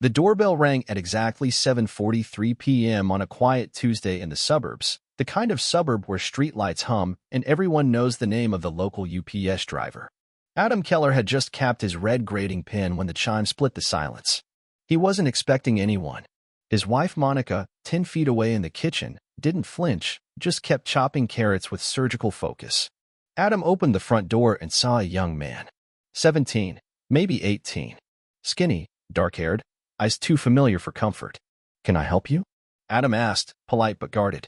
The doorbell rang at exactly 7:43 p.m. on a quiet Tuesday in the suburbs, the kind of suburb where streetlights hum and everyone knows the name of the local UPS driver. Adam Keller had just capped his red grading pen when the chime split the silence. He wasn't expecting anyone. His wife Monica, 10 feet away in the kitchen, didn't flinch, just kept chopping carrots with surgical focus. Adam opened the front door and saw a young man. 17, maybe 18. Skinny, dark-haired, eyes too familiar for comfort. "Can I help you?" Adam asked, polite but guarded.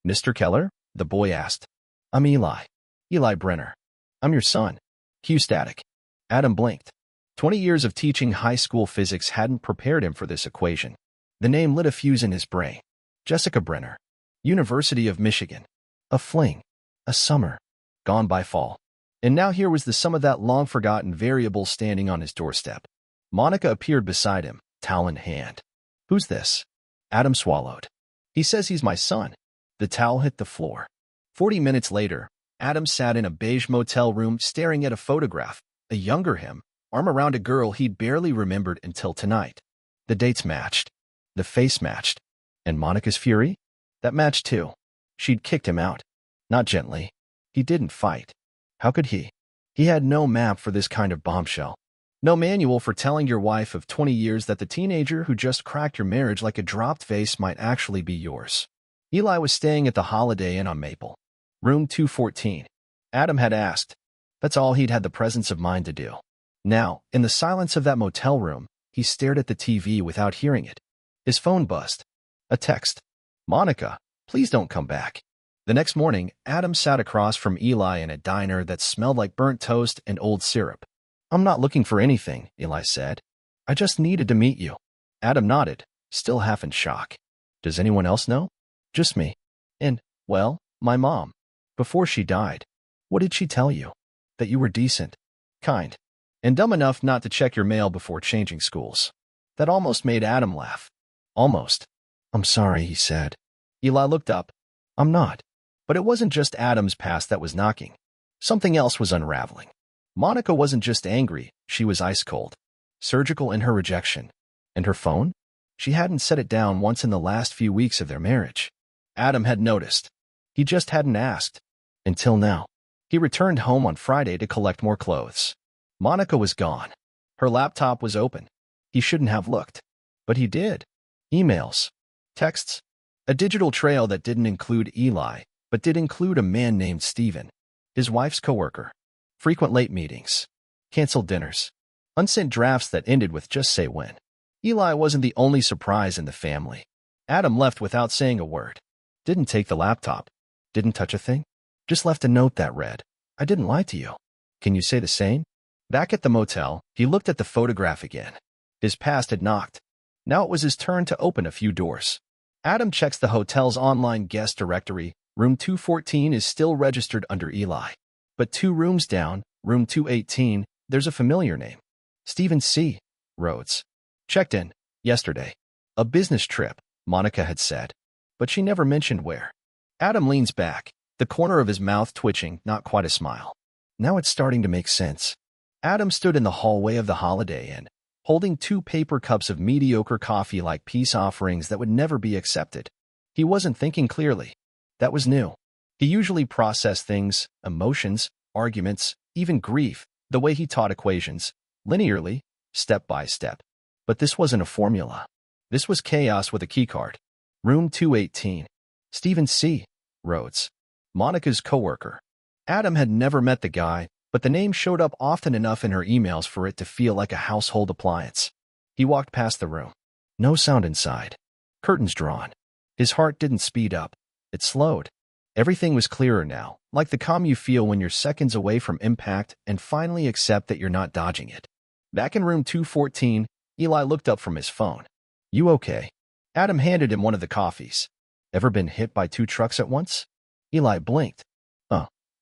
"Mr. Keller?" the boy asked. "I'm Eli. Eli Brenner. I'm your son. Q static." Adam blinked. 20 years of teaching high school physics hadn't prepared him for this equation. The name lit a fuse in his brain. Jessica Brenner. University of Michigan. A fling. A summer. Gone by fall. And now here was the sum of that long-forgotten variable standing on his doorstep. Monica appeared beside him, towel in hand. "Who's this?" Adam swallowed. "He says he's my son." The towel hit the floor. 40 minutes later, Adam sat in a beige motel room staring at a photograph, a younger him, arm around a girl he'd barely remembered until tonight. The dates matched. The face matched. And Monica's fury? That matched too. She'd kicked him out. Not gently. He didn't fight. How could he? He had no map for this kind of bombshell. No manual for telling your wife of 20 years that the teenager who just cracked your marriage like a dropped vase might actually be yours. Eli was staying at the Holiday Inn on Maple. Room 214. Adam had asked. That's all he'd had the presence of mind to do. Now, in the silence of that motel room, he stared at the TV without hearing it. His phone buzzed. A text. "Monica, please don't come back." The next morning, Adam sat across from Eli in a diner that smelled like burnt toast and old syrup. "I'm not looking for anything," Eli said. "I just needed to meet you." Adam nodded, still half in shock. "Does anyone else know?" "Just me. And, well, my mom. Before she died." "What did she tell you?" "That you were decent, kind, and dumb enough not to check your mail before changing schools." That almost made Adam laugh. Almost. "I'm sorry," he said. Eli looked up. "I'm not." But it wasn't just Adam's past that was knocking. Something else was unraveling. Monica wasn't just angry, she was ice-cold. Surgical in her rejection. And her phone? She hadn't set it down once in the last few weeks of their marriage. Adam had noticed. He just hadn't asked. Until now. He returned home on Friday to collect more clothes. Monica was gone. Her laptop was open. He shouldn't have looked. But he did. Emails. Texts. A digital trail that didn't include Eli, but did include a man named Steven, his wife's coworker. Frequent late meetings. Canceled dinners. Unsent drafts that ended with "just say when." Eli wasn't the only surprise in the family. Adam left without saying a word. Didn't take the laptop. Didn't touch a thing. Just left a note that read, "I didn't lie to you. Can you say the same?" Back at the motel, he looked at the photograph again. His past had knocked. Now it was his turn to open a few doors. Adam checks the hotel's online guest directory. Room 214 is still registered under Eli. But 2 rooms down, room 218, there's a familiar name. Stephen C. Rhodes. Checked in. Yesterday. A business trip, Monica had said. But she never mentioned where. Adam leans back, the corner of his mouth twitching, not quite a smile. Now it's starting to make sense. Adam stood in the hallway of the Holiday Inn, holding 2 paper cups of mediocre coffee like peace offerings that would never be accepted. He wasn't thinking clearly. That was new. He usually processed things, emotions, arguments, even grief, the way he taught equations, linearly, step by step. But this wasn't a formula. This was chaos with a keycard. Room 218. Stephen C. Rhodes. Monica's coworker. Adam had never met the guy, but the name showed up often enough in her emails for it to feel like a household appliance. He walked past the room. No sound inside. Curtains drawn. His heart didn't speed up. It slowed. Everything was clearer now, like the calm you feel when you're seconds away from impact and finally accept that you're not dodging it. Back in room 214, Eli looked up from his phone. "You okay?" Adam handed him one of the coffees. "Ever been hit by 2 trucks at once?" Eli blinked.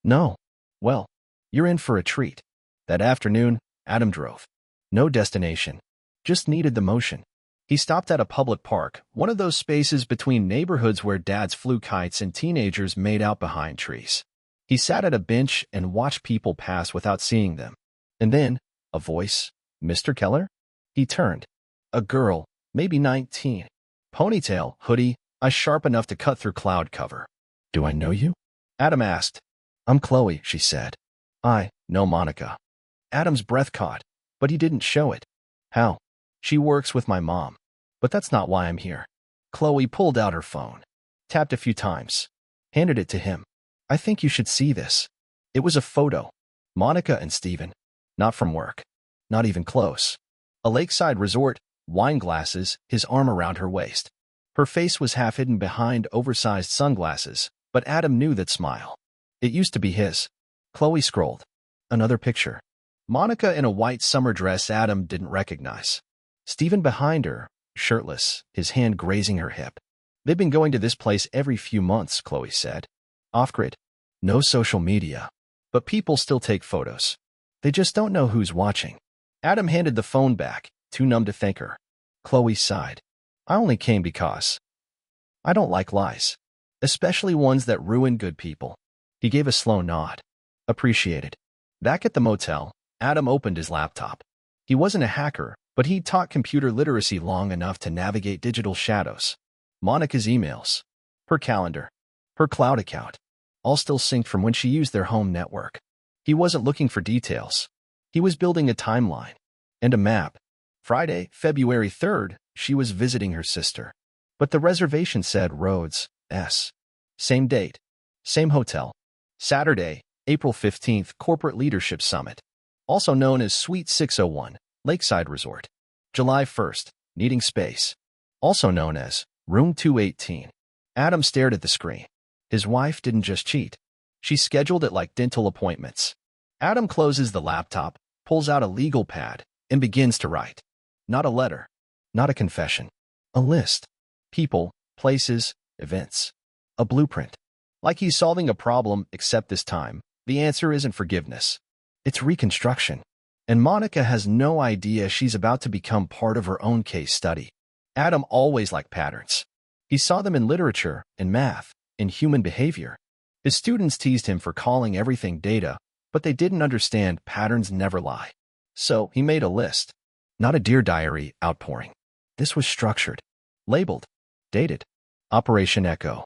No. Well, you're in for a treat." That afternoon, Adam drove. No destination. Just needed the motion. He stopped at a public park, one of those spaces between neighborhoods where dads flew kites and teenagers made out behind trees. He sat at a bench and watched people pass without seeing them. And then, a voice, "Mr. Keller?" He turned. A girl, maybe 19. Ponytail, hoodie, eyes sharp enough to cut through cloud cover. Do I know you? Adam asked. I'm Chloe, she said. I know Monica. Adam's breath caught, but he didn't show it. How? She works with my mom. But that's not why I'm here. Chloe pulled out her phone, tapped a few times, handed it to him. I think you should see this. It was a photo. Monica and Steven. Not from work. Not even close. A lakeside resort, wine glasses, his arm around her waist. Her face was half hidden behind oversized sunglasses, but Adam knew that smile. It used to be his. Chloe scrolled. Another picture. Monica in a white summer dress Adam didn't recognize. Steven behind her, shirtless, his hand grazing her hip. They've been going to this place every few months, Chloe said. Off-grid. No social media. But people still take photos. They just don't know who's watching. Adam handed the phone back, too numb to thank her. Chloe sighed. I only came because I don't like lies, especially ones that ruin good people. He gave a slow nod. Appreciated. Back at the motel, Adam opened his laptop. He wasn't a hacker, but he'd taught computer literacy long enough to navigate digital shadows. Monica's emails, her calendar, her cloud account, all still synced from when she used their home network. He wasn't looking for details. He was building a timeline and a map. Friday, February 3rd, she was visiting her sister. But the reservation said Rhodes, S. Same date, same hotel. Saturday, April 15th, Corporate Leadership Summit, also known as Suite 601, Lakeside Resort. July 1st, needing space, also known as Room 218. Adam stared at the screen. His wife didn't just cheat. She scheduled it like dental appointments. Adam closes the laptop, pulls out a legal pad, and begins to write. Not a letter, not a confession. A list. People, places, events. A blueprint. Like he's solving a problem, except this time, the answer isn't forgiveness. It's reconstruction. And Monica has no idea she's about to become part of her own case study. Adam always liked patterns. He saw them in literature, in math, in human behavior. His students teased him for calling everything data, but they didn't understand patterns never lie. So he made a list. Not a Dear Diary outpouring. This was structured, labeled, dated. Operation Echo.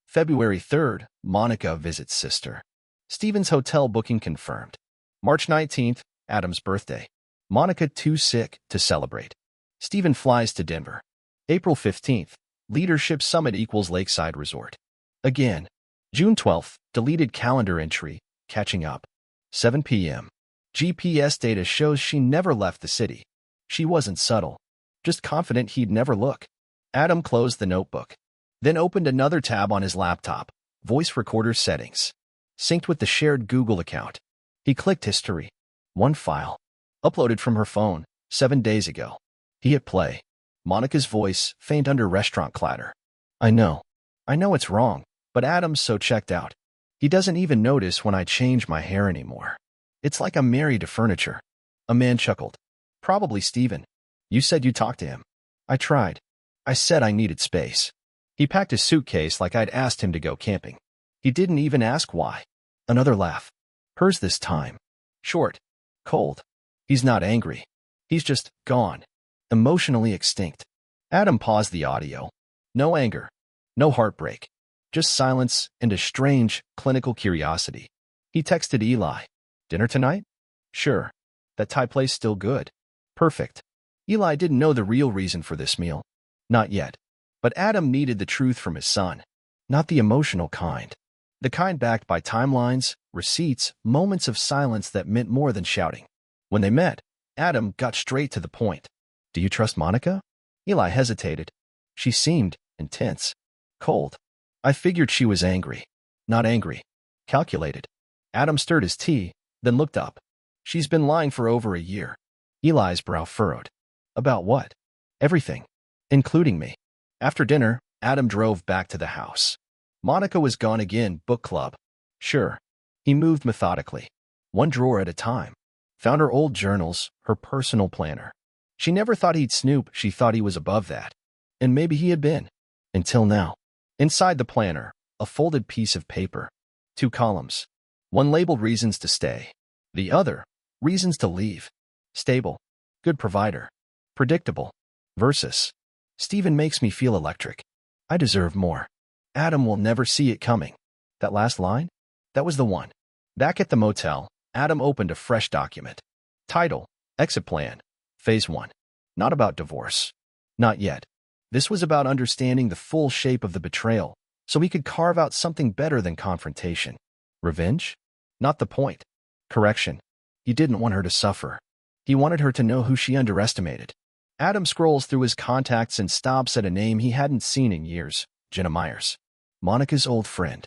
February 3rd, Monica visits sister. Steven's hotel booking confirmed. March 19th, Adam's birthday. Monica too sick to celebrate. Steven flies to Denver. April 15th, Leadership Summit equals Lakeside Resort. Again. June 12th, deleted calendar entry, catching up. 7 p.m. GPS data shows she never left the city. She wasn't subtle, just confident he'd never look. Adam closed the notebook, then opened another tab on his laptop, voice recorder settings, synced with the shared Google account. He clicked history. One file, uploaded from her phone, 7 days ago. He hit play. Monica's voice, faint under restaurant clatter. I know it's wrong, but Adam's so checked out. He doesn't even notice when I change my hair anymore. It's like I'm married to furniture. A man chuckled. Probably Steven. You said you talked to him. I tried. I said I needed space. He packed his suitcase like I'd asked him to go camping. He didn't even ask why. Another laugh. Hers this time. Short. Cold. He's not angry. He's just gone. Emotionally extinct. Adam paused the audio. No anger. No heartbreak. Just silence and a strange, clinical curiosity. He texted Eli. Dinner tonight? Sure. That Thai place still good. Perfect. Eli didn't know the real reason for this meal. Not yet. But Adam needed the truth from his son. Not the emotional kind. The kind backed by timelines, receipts, moments of silence that meant more than shouting. When they met, Adam got straight to the point. Do you trust Monica? Eli hesitated. She seemed intense. Cold. I figured she was angry. Not angry. Calculated. Adam stirred his tea, then looked up. She's been lying for over a year. Eli's brow furrowed. About what? Everything. Including me. After dinner, Adam drove back to the house. Monica was gone again, book club. Sure. He moved methodically. One drawer at a time. Found her old journals, her personal planner. She never thought he'd snoop, she thought he was above that. And maybe he had been. Until now. Inside the planner, a folded piece of paper. 2 columns. One labeled reasons to stay. The other, reasons to leave. Stable. Good provider. Predictable. Versus, Stephen makes me feel electric. I deserve more. Adam will never see it coming. That last line? That was the one. Back at the motel, Adam opened a fresh document. Title, Exit Plan, Phase 1. Not about divorce. Not yet. This was about understanding the full shape of the betrayal, so he could carve out something better than confrontation. Revenge? Not the point. Correction. He didn't want her to suffer. He wanted her to know who she underestimated. Adam scrolls through his contacts and stops at a name he hadn't seen in years. Jenna Myers. Monica's old friend.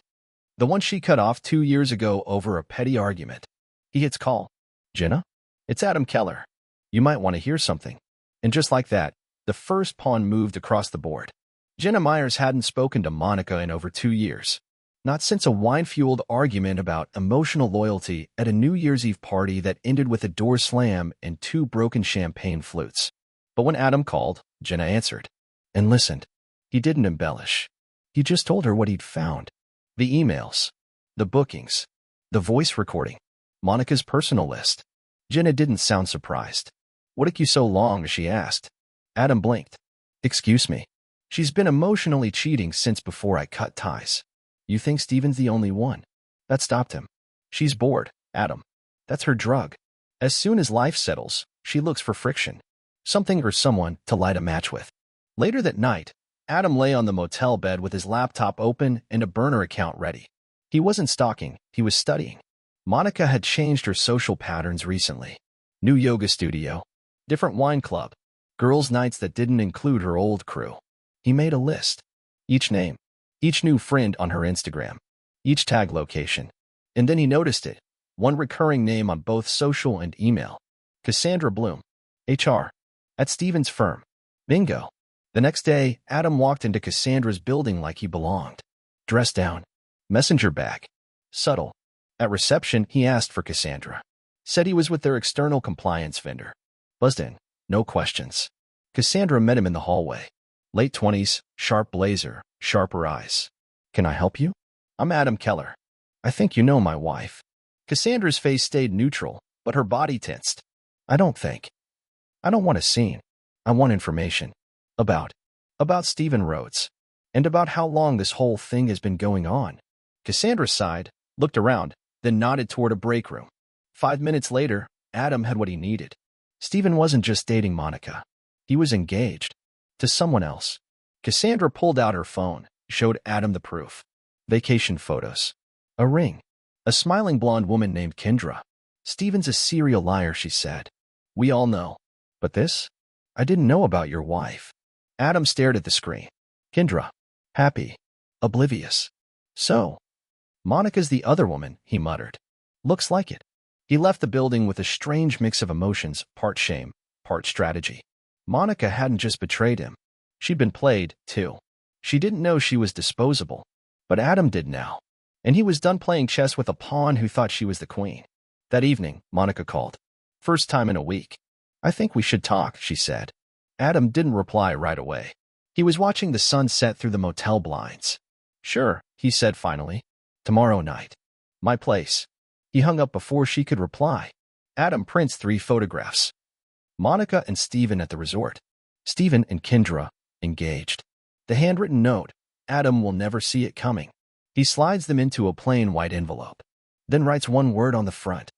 The one she cut off 2 years ago over a petty argument. He hits call. Jenna? It's Adam Keller. You might want to hear something. And just like that, the first pawn moved across the board. Jenna Myers hadn't spoken to Monica in over 2 years. Not since a wine-fueled argument about emotional loyalty at a New Year's Eve party that ended with a door slam and 2 broken champagne flutes. But when Adam called, Jenna answered. And listened. He didn't embellish. He just told her what he'd found. The emails. The bookings. The voice recording. Monica's personal list. Jenna didn't sound surprised. What took you so long? She asked. Adam blinked. Excuse me. She's been emotionally cheating since before I cut ties. You think Stephen's the only one? That stopped him. She's bored, Adam. That's her drug. As soon as life settles, she looks for friction. Something or someone to light a match with. Later that night, Adam lay on the motel bed with his laptop open and a burner account ready. He wasn't stalking, he was studying. Monica had changed her social patterns recently. New yoga studio. Different wine club. Girls' nights that didn't include her old crew. He made a list. Each name. Each new friend on her Instagram. Each tag location. And then he noticed it. One recurring name on both social and email. Cassandra Bloom. HR. At Stephen's firm. Bingo. The next day, Adam walked into Cassandra's building like he belonged. Dressed down. Messenger bag. Subtle. At reception, he asked for Cassandra. Said he was with their external compliance vendor. Buzzed in. No questions. Cassandra met him in the hallway. Late 20s, sharp blazer, sharper eyes. Can I help you? I'm Adam Keller. I think you know my wife. Cassandra's face stayed neutral, but her body tensed. I don't think. I don't want a scene. I want information. About Stephen Rhodes. And about how long this whole thing has been going on. Cassandra sighed, looked around, then nodded toward a break room. 5 minutes later, Adam had what he needed. Stephen wasn't just dating Monica. He was engaged. To someone else. Cassandra pulled out her phone, showed Adam the proof. Vacation photos. A ring. A smiling blonde woman named Kendra. Stephen's a serial liar, she said. We all know. But this? I didn't know about your wife. Adam stared at the screen. Kendra. Happy. Oblivious. So. Monica's the other woman, he muttered. Looks like it. He left the building with a strange mix of emotions, part shame, part strategy. Monica hadn't just betrayed him. She'd been played, too. She didn't know she was disposable. But Adam did now. And he was done playing chess with a pawn who thought she was the queen. That evening, Monica called. First time in a week. I think we should talk, she said. Adam didn't reply right away. He was watching the sun set through the motel blinds. Sure, he said finally. Tomorrow night. My place. He hung up before she could reply. Adam prints 3 photographs. Monica and Stephen at the resort. Stephen and Kendra, engaged. The handwritten note. Adam will never see it coming. He slides them into a plain white envelope. Then writes one word on the front.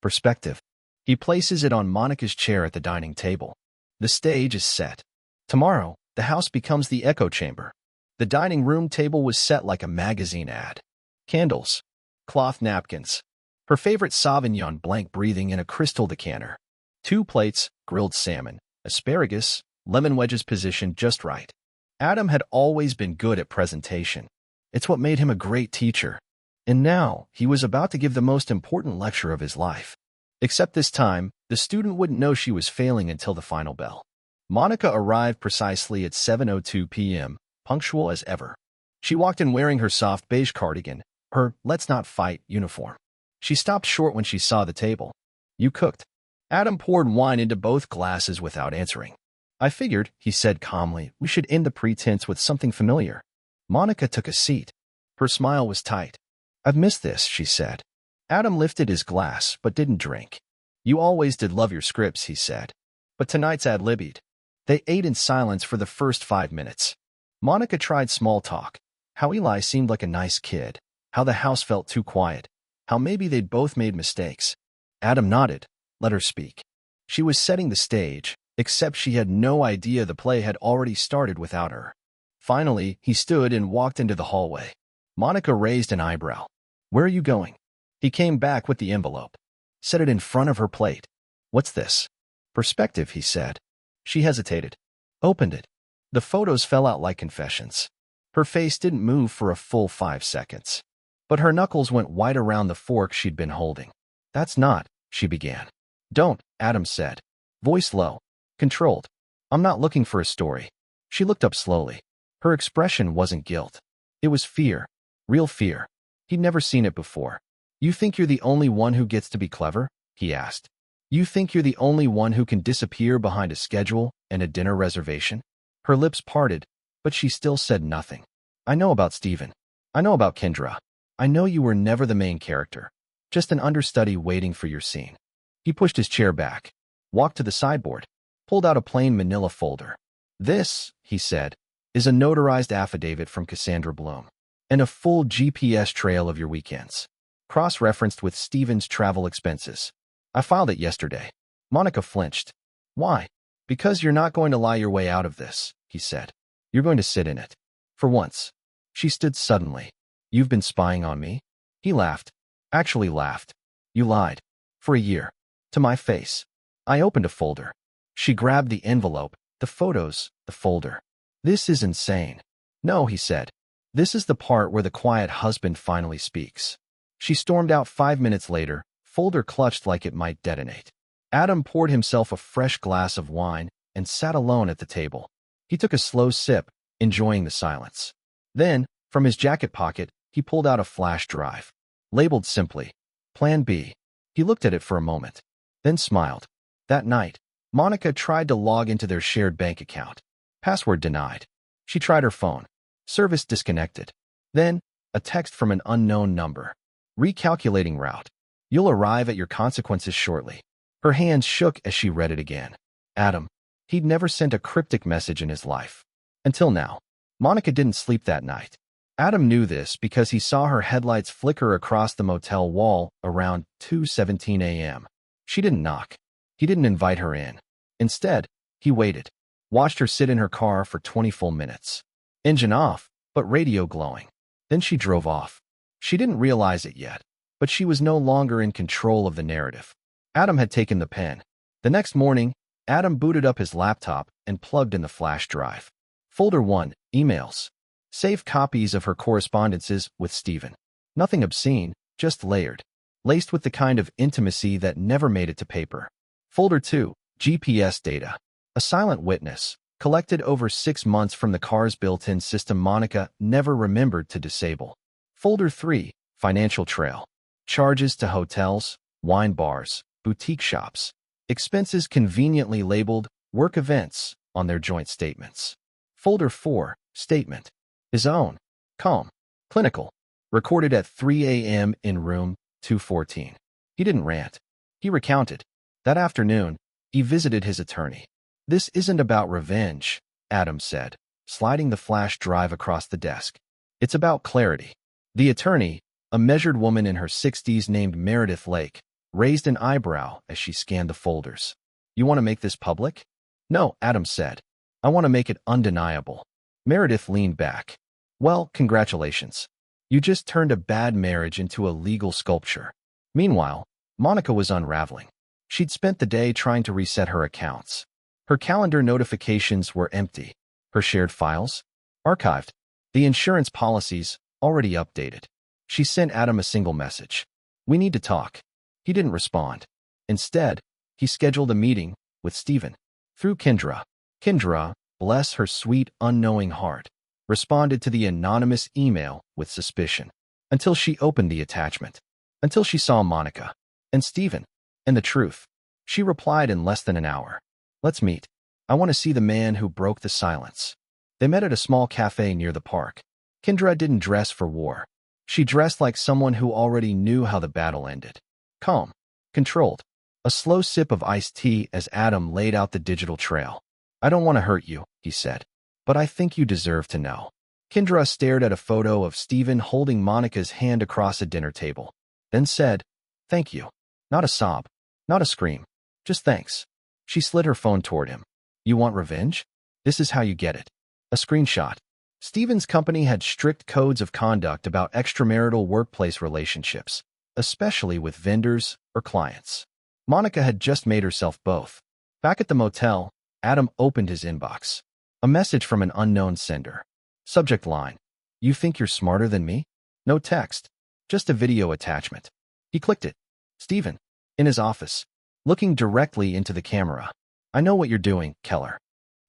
Perspective. He places it on Monica's chair at the dining table. The stage is set. Tomorrow, the house becomes the echo chamber. The dining room table was set like a magazine ad. Candles. Cloth napkins. Her favorite Sauvignon Blanc breathing in a crystal decanter. 2 plates, grilled salmon, asparagus, lemon wedges positioned just right. Adam had always been good at presentation. It's what made him a great teacher. And now, he was about to give the most important lecture of his life. Except this time, the student wouldn't know she was failing until the final bell. Monica arrived precisely at 7:02 p.m., punctual as ever. She walked in wearing her soft beige cardigan, her "Let's Not Fight" uniform. She stopped short when she saw the table. You cooked. Adam poured wine into both glasses without answering. I figured, he said calmly, we should end the pretense with something familiar. Monica took a seat. Her smile was tight. I've missed this, she said. Adam lifted his glass, but didn't drink. You always did love your scripts, he said. But tonight's ad-libbed. They ate in silence for the first 5 minutes. Monica tried small talk. How Eli seemed like a nice kid. How the house felt too quiet. How maybe they'd both made mistakes. Adam nodded. Let her speak. She was setting the stage, except she had no idea the play had already started without her. Finally, he stood and walked into the hallway. Monica raised an eyebrow. Where are you going? He came back with the envelope. Set it in front of her plate. What's this? Perspective, he said. She hesitated. Opened it. The photos fell out like confessions. Her face didn't move for a full 5 seconds. But her knuckles went white around the fork she'd been holding. That's not, she began. Don't, Adam said. Voice low. Controlled. I'm not looking for a story. She looked up slowly. Her expression wasn't guilt. It was fear. Real fear. He'd never seen it before. You think you're the only one who gets to be clever? He asked. You think you're the only one who can disappear behind a schedule and a dinner reservation? Her lips parted, but she still said nothing. I know about Stephen. I know about Kendra. I know you were never the main character. Just an understudy waiting for your scene. He pushed his chair back, walked to the sideboard, pulled out a plain manila folder. This, he said, is a notarized affidavit from Cassandra Bloom, and a full GPS trail of your weekends, cross-referenced with Stephen's travel expenses. I filed it yesterday. Monica flinched. Why? Because you're not going to lie your way out of this, he said. You're going to sit in it. For once. She stood suddenly. You've been spying on me? He laughed. Actually laughed. You lied. For a year. To my face. I opened a folder. She grabbed the envelope, the photos, the folder. This is insane. No, he said. This is the part where the quiet husband finally speaks. She stormed out 5 minutes later, folder clutched like it might detonate. Adam poured himself a fresh glass of wine and sat alone at the table. He took a slow sip, enjoying the silence. Then, from his jacket pocket, he pulled out a flash drive. Labeled simply, Plan B. He looked at it for a moment, then smiled. That night, Monica tried to log into their shared bank account. Password denied. She tried her phone. Service disconnected. Then, a text from an unknown number. Recalculating route. You'll arrive at your consequences shortly. Her hands shook as she read it again. Adam. He'd never sent a cryptic message in his life. Until now. Monica didn't sleep that night. Adam knew this because he saw her headlights flicker across the motel wall around 2:17 a.m. She didn't knock. He didn't invite her in. Instead, he waited. Watched her sit in her car for 20 full minutes. Engine off, but radio glowing. Then she drove off. She didn't realize it yet, but she was no longer in control of the narrative. Adam had taken the pen. The next morning, Adam booted up his laptop and plugged in the flash drive. Folder 1, Emails. Saved copies of her correspondences with Stephen. Nothing obscene, just layered. Laced with the kind of intimacy that never made it to paper. Folder 2, GPS data. A silent witness, collected over 6 months from the car's built-in system Monica never remembered to disable. Folder 3, Financial trail. Charges to hotels, wine bars, boutique shops. Expenses conveniently labeled work events on their joint statements. Folder 4, Statement. His own. Calm. Clinical. Recorded at 3 a.m. in room 214. He didn't rant. He recounted. That afternoon, he visited his attorney. This isn't about revenge, Adam said, sliding the flash drive across the desk. It's about clarity. The attorney, a measured woman in her 60s named Meredith Lake, raised an eyebrow as she scanned the folders. You want to make this public? No, Adam said. I want to make it undeniable. Meredith leaned back. Well, congratulations. You just turned a bad marriage into a legal sculpture. Meanwhile, Monica was unraveling. She'd spent the day trying to reset her accounts. Her calendar notifications were empty. Her shared files? Archived. The insurance policies? Already updated. She sent Adam a single message. We need to talk. He didn't respond. Instead, he scheduled a meeting with Stephen. Through Kendra. Kendra, bless her sweet, unknowing heart, responded to the anonymous email with suspicion. Until she opened the attachment. Until she saw Monica. And Stephen. And the truth. She replied in less than an hour. Let's meet. I want to see the man who broke the silence. They met at a small cafe near the park. Kendra didn't dress for war. She dressed like someone who already knew how the battle ended. Calm. Controlled. A slow sip of iced tea as Adam laid out the digital trail. I don't want to hurt you, he said, but I think you deserve to know. Kendra stared at a photo of Stephen holding Monica's hand across a dinner table, then said, "Thank you." Not a sob, not a scream, just thanks. She slid her phone toward him. You want revenge? This is how you get it. A screenshot. Stephen's company had strict codes of conduct about extramarital workplace relationships, especially with vendors or clients. Monica had just made herself both. Back at the motel, Adam opened his inbox. A message from an unknown sender. Subject line: You think you're smarter than me? No text, just a video attachment. He clicked it. Stephen, in his office, looking directly into the camera. I know what you're doing, Keller.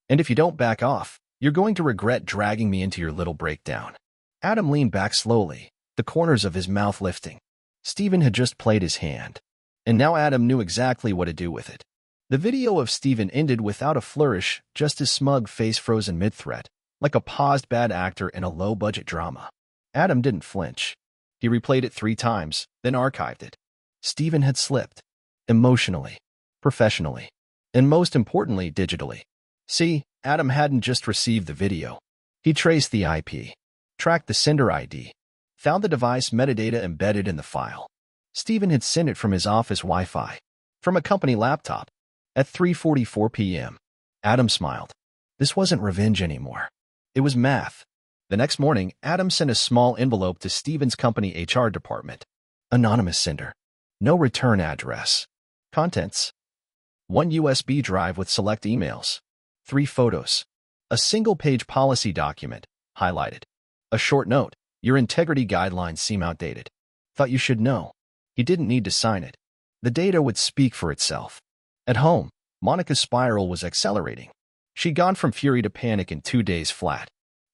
And if you don't back off, you're going to regret dragging me into your little breakdown. Adam leaned back slowly, the corners of his mouth lifting. Stephen had just played his hand, and now Adam knew exactly what to do with it. The video of Stephen ended without a flourish, just his smug face frozen mid-threat, like a paused bad actor in a low-budget drama. Adam didn't flinch. He replayed it 3 times, then archived it. Stephen had slipped. Emotionally, professionally, and most importantly, digitally. See, Adam hadn't just received the video. He traced the IP, tracked the sender ID, found the device metadata embedded in the file. Stephen had sent it from his office Wi-Fi, from a company laptop. At 3:44 p.m., Adam smiled. This wasn't revenge anymore. It was math. The next morning, Adam sent a small envelope to Stephen's company HR department. Anonymous sender. No return address. Contents: 1 USB drive with select emails. 3 photos. A single-page policy document, highlighted. A short note: Your integrity guidelines seem outdated. Thought you should know. He didn't need to sign it. The data would speak for itself. At home, Monica's spiral was accelerating. She'd gone from fury to panic in 2 days flat.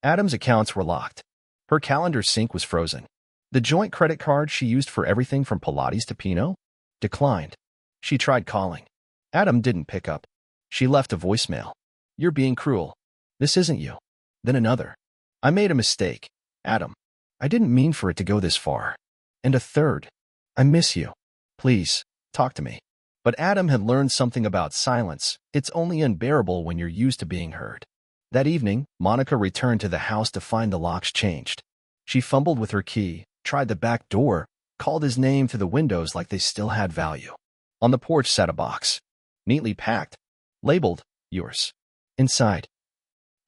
Adam's accounts were locked. Her calendar sync was frozen. The joint credit card she used for everything from Pilates to Pinot declined. She tried calling. Adam didn't pick up. She left a voicemail. You're being cruel. This isn't you. Then another. I made a mistake, Adam. I didn't mean for it to go this far. And a third. I miss you. Please, talk to me. But Adam had learned something about silence. It's only unbearable when you're used to being heard. That evening, Monica returned to the house to find the locks changed. She fumbled with her key, tried the back door, called his name through the windows like they still had value. On the porch sat a box, neatly packed, labeled, yours. Inside,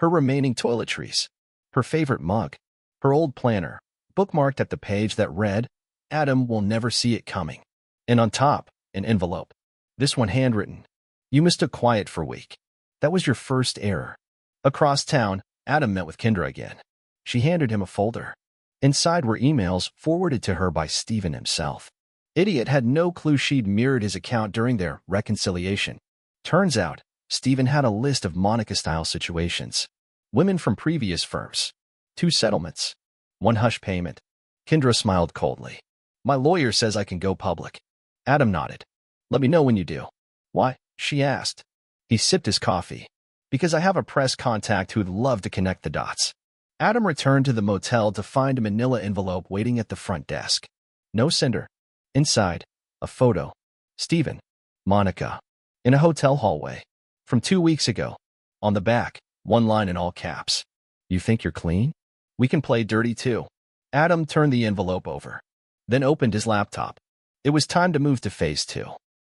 her remaining toiletries, her favorite mug, her old planner, bookmarked at the page that read, Adam will never see it coming. And on top, an envelope. This one handwritten. You mistook quiet for weak. That was your first error. Across town, Adam met with Kendra again. She handed him a folder. Inside were emails forwarded to her by Stephen himself. Idiot had no clue she'd mirrored his account during their reconciliation. Turns out, Stephen had a list of Monica-style situations. Women from previous firms. 2 settlements. 1 hush payment. Kendra smiled coldly. My lawyer says I can go public. Adam nodded. Let me know when you do. Why? She asked. He sipped his coffee. Because I have a press contact who'd love to connect the dots. Adam returned to the motel to find a manila envelope waiting at the front desk. No sender. Inside, a photo. Stephen. Monica. In a hotel hallway. From 2 weeks ago. On the back, 1 line in all caps. You think you're clean? We can play dirty too. Adam turned the envelope over. Then opened his laptop. It was time to move to Phase 2.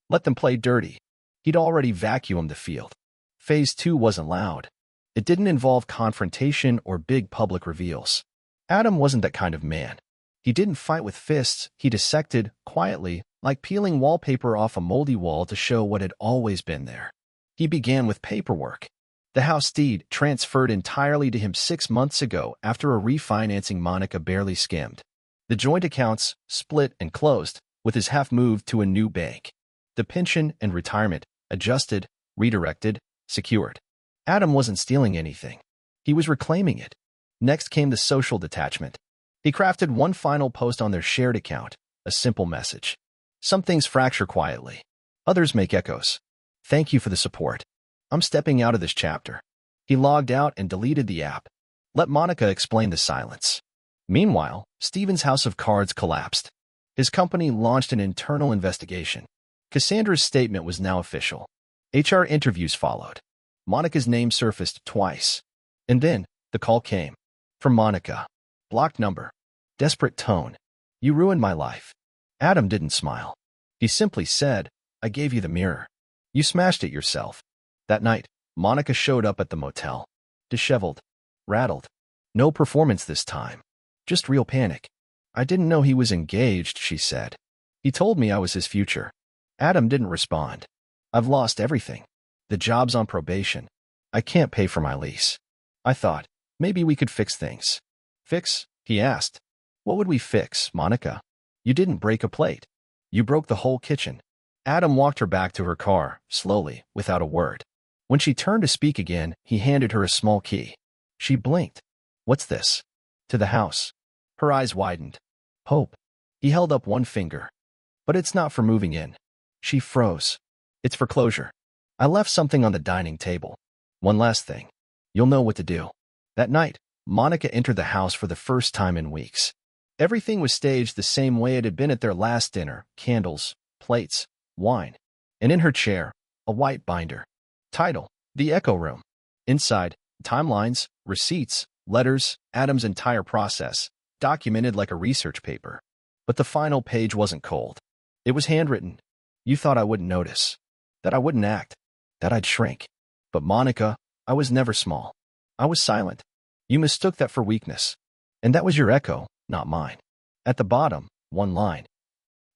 Let them play dirty. He'd already vacuumed the field. Phase 2 wasn't loud. It didn't involve confrontation or big public reveals. Adam wasn't that kind of man. He didn't fight with fists. He dissected, quietly, like peeling wallpaper off a moldy wall to show what had always been there. He began with paperwork. The house deed transferred entirely to him 6 months ago after a refinancing Monica barely skimmed. The joint accounts split and closed, with his half moved to a new bank. The pension and retirement adjusted, redirected, secured. Adam wasn't stealing anything. He was reclaiming it. Next came the social detachment. He crafted one final post on their shared account, a simple message. Some things fracture quietly. Others make echoes. Thank you for the support. I'm stepping out of this chapter. He logged out and deleted the app. Let Monica explain the silence. Meanwhile, Stephen's house of cards collapsed. His company launched an internal investigation. Cassandra's statement was now official. HR interviews followed. Monica's name surfaced twice. And then, the call came. From Monica. Blocked number. Desperate tone. You ruined my life. Adam didn't smile. He simply said, I gave you the mirror. You smashed it yourself. That night, Monica showed up at the motel. Disheveled. Rattled. No performance this time. Just real panic. I didn't know he was engaged, she said. He told me I was his future. Adam didn't respond. I've lost everything. The job's on probation. I can't pay for my lease. I thought, maybe we could fix things. Fix? He asked. What would we fix, Monica? You didn't break a plate. You broke the whole kitchen. Adam walked her back to her car, slowly, without a word. When she turned to speak again, he handed her a small key. She blinked. What's this? To the house. Her eyes widened. Hope. He held up one finger. But it's not for moving in. She froze. It's for closure. I left something on the dining table. One last thing. You'll know what to do. That night, Monica entered the house for the first time in weeks. Everything was staged the same way it had been at their last dinner. Candles, plates, wine. And in her chair, a white binder. Title, The Echo Room. Inside, timelines, receipts, letters, Adam's entire process, documented like a research paper. But the final page wasn't cold. It was handwritten. You thought I wouldn't notice. That I wouldn't act. That I'd shrink. But Monica, I was never small. I was silent. You mistook that for weakness. And that was your echo, not mine. At the bottom, one line.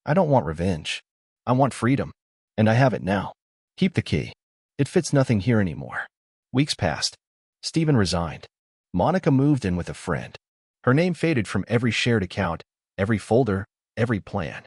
I don't want revenge. I want freedom. And I have it now. Keep the key. It fits nothing here anymore. Weeks passed. Stephen resigned. Monica moved in with a friend. Her name faded from every shared account, every folder, every plan.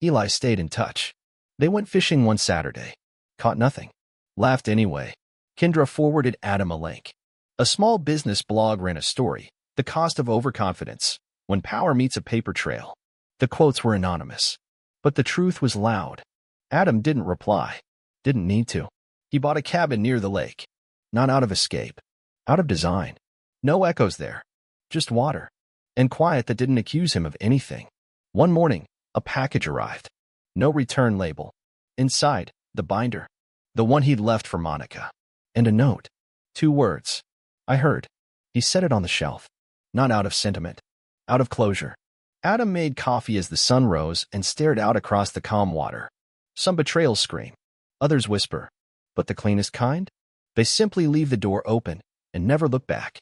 Eli stayed in touch. They went fishing one Saturday. Caught nothing. Laughed anyway. Kendra forwarded Adam a link. A small business blog ran a story, The Cost of Overconfidence, When Power Meets a Paper Trail. The quotes were anonymous. But the truth was loud. Adam didn't reply. Didn't need to. He bought a cabin near the lake. Not out of escape. Out of design. No echoes there. Just water. And quiet that didn't accuse him of anything. One morning, a package arrived. No return label. Inside, the binder. The one he'd left for Monica. And a note. 2 words. I heard. He set it on the shelf. Not out of sentiment. Out of closure. Adam made coffee as the sun rose and stared out across the calm water. Some betrayals scream. Others whisper. But the cleanest kind? They simply leave the door open and never look back.